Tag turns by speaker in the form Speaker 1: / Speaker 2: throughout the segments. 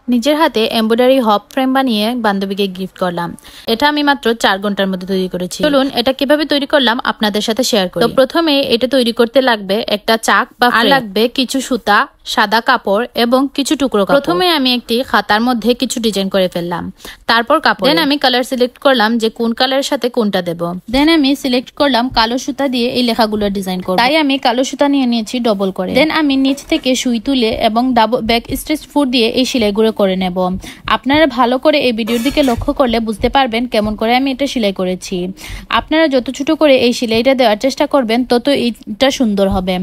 Speaker 1: নিজের হাতে embroidery hop frame বানিয়ে বান্ধবীকে গিফট করলাম। এটা আমি মাত্র 4 ঘন্টার মধ্যে তৈরি করেছি। চলুন এটা কিভাবে তৈরি করলাম আপনাদের সাথে শেয়ার করি। তো প্রথমে এটা তৈরি করতে লাগবে একটা চাক বা আর লাগবে কিছু সুতা, সাদা কাপড় এবং কিছু টুকরো কাপড়। প্রথমে আমি একটি খাতার মধ্যে কিছু ডিজাইন করে ফেললাম, তারপর কাপড়। দেন আমি কালার সিলেক্ট করলাম যে কোন কালারের সাথে কোনটা দেব। দেন আমি সিলেক্ট করলাম কালো সুতা দিয়ে এই লেখাগুলো ডিজাইন করব। তাই আমি কালো সুতা নিয়ে নিয়েছি ডবল করে। দেন আমি নিচ থেকে সুই তুলে এবং ব্যাক স্টিচ ফুট দিয়ে এই সেলাইগুলো করে নেব। আপনারা ভালো করে এই ভিডিওর দিকে লক্ষ্য করলে বুঝতে পারবেন কেমন করে আমি এটা সেলাই করেছি। আপনারা যত ছোট করে এই সেলাইটা দেওয়ার চেষ্টা করবেন তত এটা সুন্দর হবে,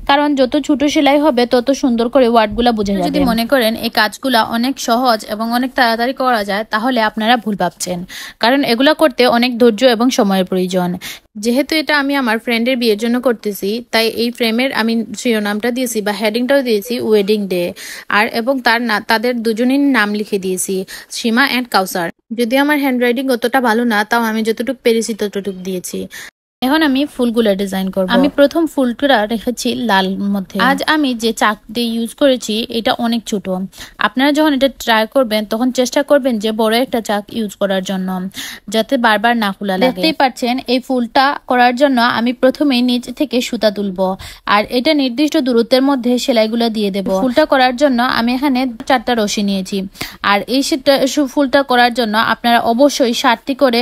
Speaker 1: কারণ যত ছোট সেলাই হবে তত সুন্দর করে ওয়ার্ডগুলো বোঝা যাবে। যদি মনে করেন এই কাজগুলো অনেক সহজ এবং অনেক তাড়াতাড়ি করা যায় তাহলে আপনারা ভুল ভাবছেন, কারণ এগুলো করতে অনেক ধৈর্য এবং সময়ের প্রয়োজন। যেহেতু এটা আমি আমার ফ্রেন্ডের বিয়ের জন্য করতেছি, তাই এই ফ্রেমের আমি শিরোনামটা দিয়েছি বা হেডিংটাও দিয়েছি ওয়েডিং ডে, আর এবং তাদের দুজনের নাম লিখে দিয়েছি, সীমা অ্যান্ড কাউসার। যদি আমার হ্যান্ডরাইটিং অতটা ভালো না, তাও আমি যতটুকু পেরেছি ততটুকু দিয়েছি। এখন আমি ফুলগুলো ডিজাইন করব। আমি প্রথম ফুলটা রেখেছি লাল মধ্যে। আজ আমি যে চাক দিয়ে ইউজ করেছি এটা অনেক ছোট। আপনারা যখন এটা ট্রাই করবেন তখন চেষ্টা করবেন যে বড় একটা চাক ইউজ করার জন্য, যাতে বারবার না খোলা লাগে। দেখতেই পাচ্ছেন এই ফুলটা করার জন্য আমি প্রথমেই নিচ থেকে সুতা তুলবো, আর এটা নির্দিষ্ট দূরত্বের মধ্যে সেলাইগুলো দিয়ে দেব। ফুলটা করার জন্য আমি এখানে 4টা রশি নিয়েছি, আর এই ফুলটা করার জন্য আপনারা অবশ্যই 7টি করে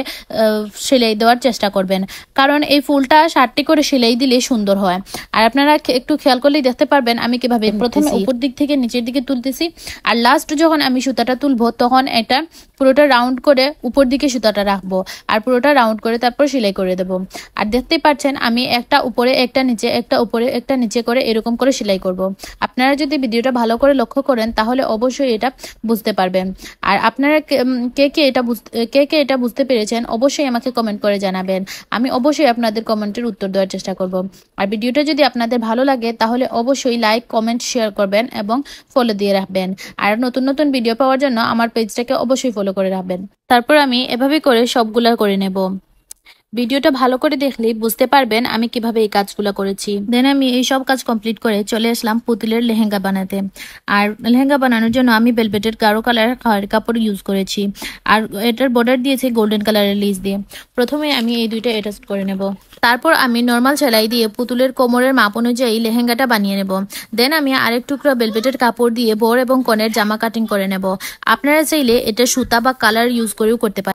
Speaker 1: সেলাই দেওয়ার চেষ্টা করবেন, কারণ এই ফুলটা 7টি করে সেলাই দিলে সুন্দর হয়। আর আপনারা একটু খেয়াল করলেই দেখতে পারবেন আমি কিভাবে প্রথমে উপর দিক থেকে নিচের দিকে তুলতেছি, আর লাস্ট যখন আমি সুতাটা তুলবো তখন এটা পুরোটা রাউন্ড করে উপর দিকে সুতাটা রাখবো, আর পুরোটা রাউন্ড করে তারপর সেলাই করে দেব। আর দেখতেই পাচ্ছেন আমি একটা উপরে একটা নিচে, একটা উপরে একটা নিচে করে এরকম করে সেলাই করব। আপনারা যদি ভিডিওটা ভালো করে লক্ষ্য করেন তাহলে অবশ্যই এটা বুঝতে পারবেন। আর আপনারা কে কে এটা বুঝতে পেরেছেন অবশ্যই আমাকে কমেন্ট করে জানাবেন। আমি অবশ্যই আপনাদের কমেন্টের উত্তর দেওয়ার চেষ্টা করব। আর ভিডিওটা যদি আপনাদের ভালো লাগে তাহলে অবশ্যই লাইক, কমেন্ট, শেয়ার করবেন এবং ফলো দিয়ে রাখবেন। আর নতুন নতুন ভিডিও পাওয়ার জন্য আমার পেজটাকে অবশ্যই ফলো করে রাখবেন। তারপর আমি এভাবে করে সবগুলা করে নেব। ভিডিওটা ভালো করে দেখলেই বুঝতে পারবেন আমি কিভাবে এই কাজগুলো করেছি। দেন আমি এই সব কাজ কমপ্লিট করে চলে আসলাম পুতুলের লেহেঙ্গা বানাতে। আর লেহেঙ্গা বানানোর জন্য আমি ভেলভেটের গাঢ় কালারের কাপড় ইউজ করেছি, আর এটার বর্ডার দিয়েছি গোল্ডেন কালারের লেস দিয়ে। প্রথমে আমি এই দুইটা অ্যাটাচ করে নেব, তারপর আমি নর্মাল সেলাই দিয়ে পুতুলের কোমরের মাপ অনুযায়ী লেহেঙ্গাটা বানিয়ে নেব। দেন আমি আরেক টুকরা ভেলভেটের কাপড় দিয়ে বর এবং কনের জামা কাটিং করে নেব। আপনারা চাইলে এটা সুতা বা কালার ইউজ করেও করতে পারেন।